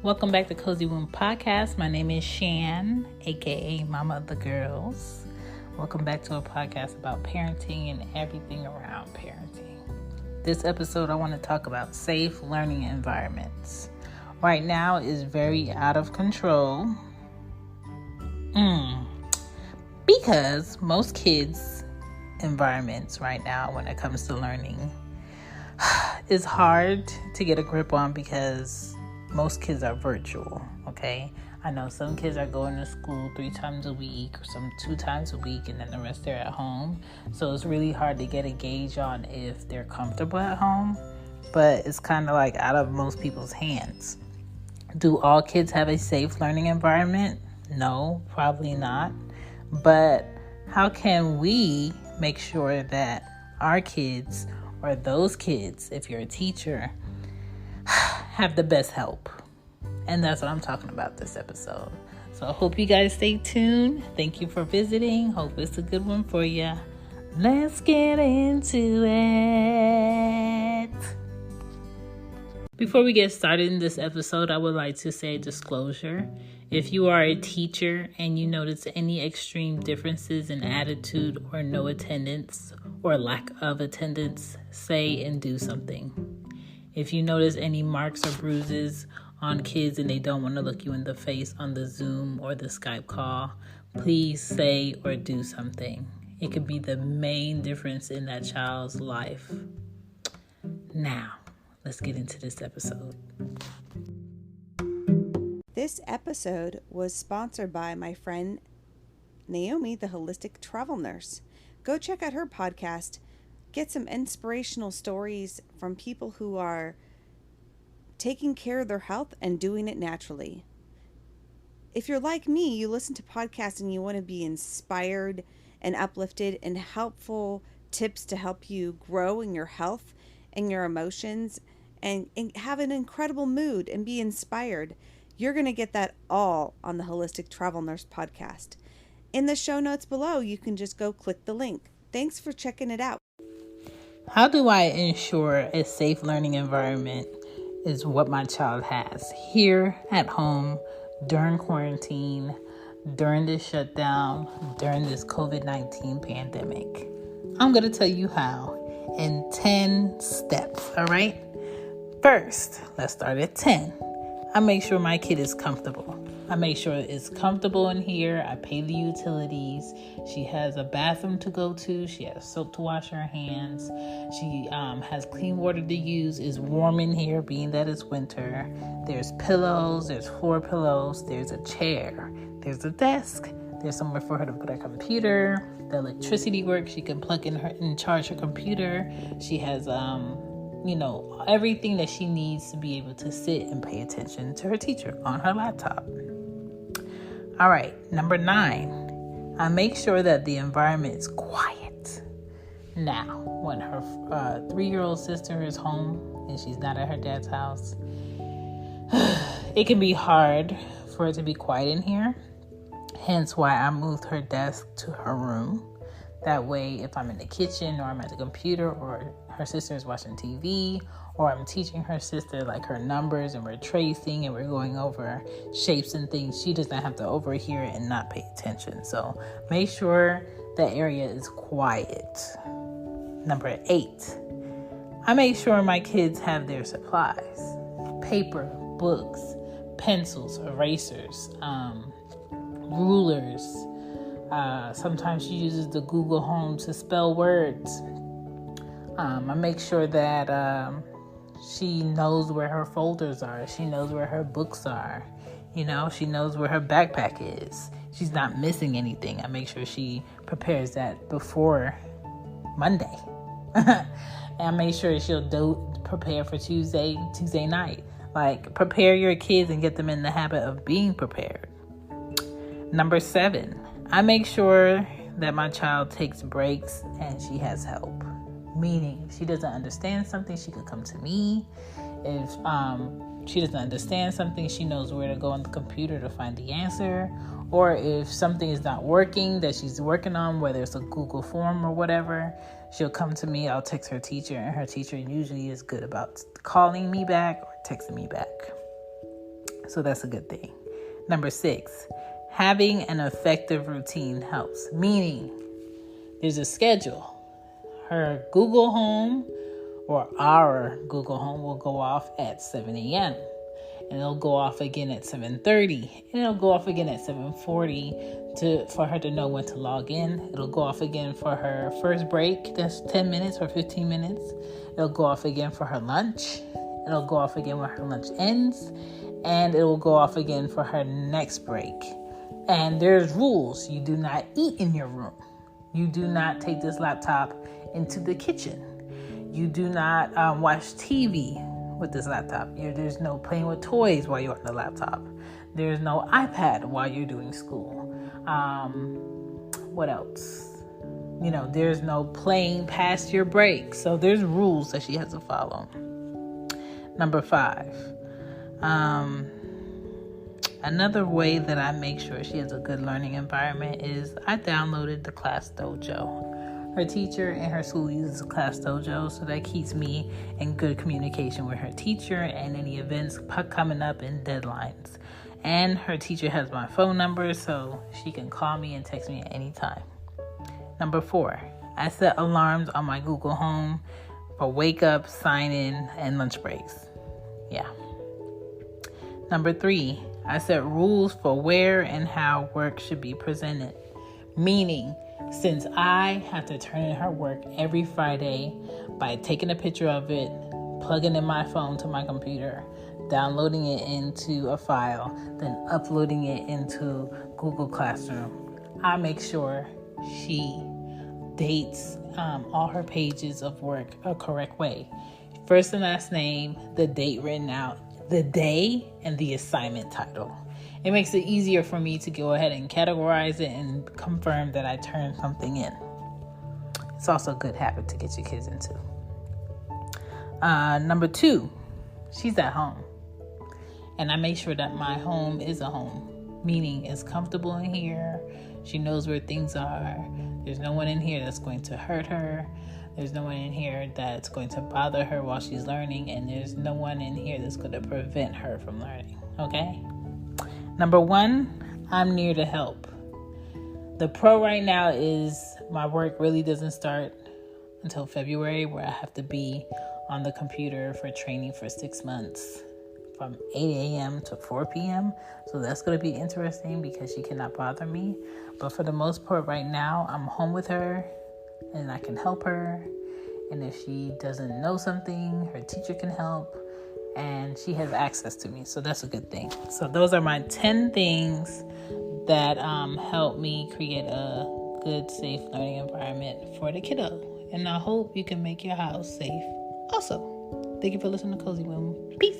Welcome back to Cozy Womb Podcast. My name is Shan, aka Mama of the Girls. Welcome back to a podcast about parenting and everything around parenting. This episode, I want to talk about safe learning environments. Right now is very out of control. Because most kids' environments right now, when it comes to learning, is hard to get a grip on because most kids are virtual, okay? I know some kids are going to school 3 times a week or some 2 times a week, and then the rest they're at home. So it's really hard to get a gauge on if they're comfortable at home, but it's kind of like out of most people's hands. Do all kids have a safe learning environment? No, probably not. But how can we make sure that our kids, or those kids, if you're a teacher, have the best help? And that's what I'm talking about this episode. So I hope you guys stay tuned. Thank you for visiting. Hope it's a good one for you. Let's get into it. Before we get started in this episode, I would like to say disclosure. If you are a teacher and you notice any extreme differences in attitude or no attendance or lack of attendance, say and do something. If you notice any marks or bruises on kids and they don't want to look you in the face on the Zoom or the Skype call, please say or do something. It could be the main difference in that child's life. Now, let's get into this episode. This episode was sponsored by my friend Naomi, the Holistic Travel Nurse. Go check out her podcast. Get some inspirational stories from people who are taking care of their health and doing it naturally. If you're like me, you listen to podcasts and you want to be inspired and uplifted and helpful tips to help you grow in your health and your emotions and have an incredible mood and be inspired, you're going to get that all on the Holistic Travel Nurse podcast. In the show notes below, you can just go click the link. Thanks for checking it out. How do I ensure a safe learning environment is what my child has here at home during quarantine, during this shutdown, during this COVID-19 pandemic? I'm going to tell you how in 10 steps, all right? First, let's start at 10. I make sure my kid is comfortable. I make sure it's comfortable in here. I pay the utilities. She has a bathroom to go to. She has soap to wash her hands. She has clean water to use. It's warm in here, being that it's winter. There's pillows. There's 4 pillows. There's a chair. There's a desk. There's somewhere for her to put her computer. The electricity works. She can plug in and charge her computer. She has everything that she needs to be able to sit and pay attention to her teacher on her laptop. All right, number 9, I make sure that the environment is quiet. Now, when her 3-year-old sister is home and she's not at her dad's house, it can be hard for it to be quiet in here. Hence why I moved her desk to her room. That way, if I'm in the kitchen or I'm at the computer or her sister is watching TV or I'm teaching her sister like her numbers and we're tracing and we're going over shapes and things, she does not have to overhear it and not pay attention. So make sure that area is quiet. Number 8, I make sure my kids have their supplies: paper, books, pencils, erasers, rulers. Sometimes she uses the Google Home to spell words. I make sure that she knows where her folders are. She knows where her books are. She knows where her backpack is. She's not missing anything. I make sure she prepares that before Monday. And I make sure she'll prepare for Tuesday night. Like, prepare your kids and get them in the habit of being prepared. Number 7, I make sure that my child takes breaks and she has help. Meaning, if she doesn't understand something, she could come to me. If she doesn't understand something, she knows where to go on the computer to find the answer. Or if something is not working that she's working on, whether it's a Google form or whatever, she'll come to me. I'll text her teacher, and her teacher usually is good about calling me back or texting me back. So that's a good thing. Number 6, having an effective routine helps. Meaning, there's a schedule. Her Google Home or our Google Home will go off at 7 a.m. And it'll go off again at 7:30. And it'll go off again at 7:40 for her to know when to log in. It'll go off again for her first break. That's 10 minutes or 15 minutes. It'll go off again for her lunch. It'll go off again when her lunch ends. And it will go off again for her next break. And there's rules. You do not eat in your room. You do not take this laptop into the kitchen. You do not watch TV with this laptop. There's no playing with toys while you're on the laptop. There's no iPad while you're doing school. What else? There's no playing past your break. So there's rules that she has to follow. Number 5. Another way that I make sure she has a good learning environment is I downloaded the Class Dojo. Her teacher in her school uses Class Dojo, so that keeps me in good communication with her teacher and any events coming up and deadlines. And her teacher has my phone number, so she can call me and text me at any time. Number 4, I set alarms on my Google Home for wake up, sign in, and lunch breaks. Yeah. Number 3, I set rules for where and how work should be presented. Meaning, since I have to turn in her work every Friday by taking a picture of it, plugging in my phone to my computer, downloading it into a file, then uploading it into Google Classroom, I make sure she dates all her pages of work a correct way. First and last name, the date written out, the day, and the assignment title. It makes it easier for me to go ahead and categorize it and confirm that I turned something in. It's also a good habit to get your kids into. Number 2, she's at home. And I make sure that my home is a home, meaning it's comfortable in here. She knows where things are. There's no one in here that's going to hurt her. There's no one in here that's going to bother her while she's learning. And there's no one in here that's going to prevent her from learning. Okay? Number 1, I'm near to help. The pro right now is my work really doesn't start until February, where I have to be on the computer for training for 6 months from 8 a.m. to 4 p.m. So that's going to be interesting because she cannot bother me. But for the most part right now, I'm home with her and I can help her. And if she doesn't know something, her teacher can help. And she has access to me. So that's a good thing. So those are my 10 things that help me create a good, safe learning environment for the kiddo. And I hope you can make your house safe also. Thank you for listening to Cozy Womb. Peace.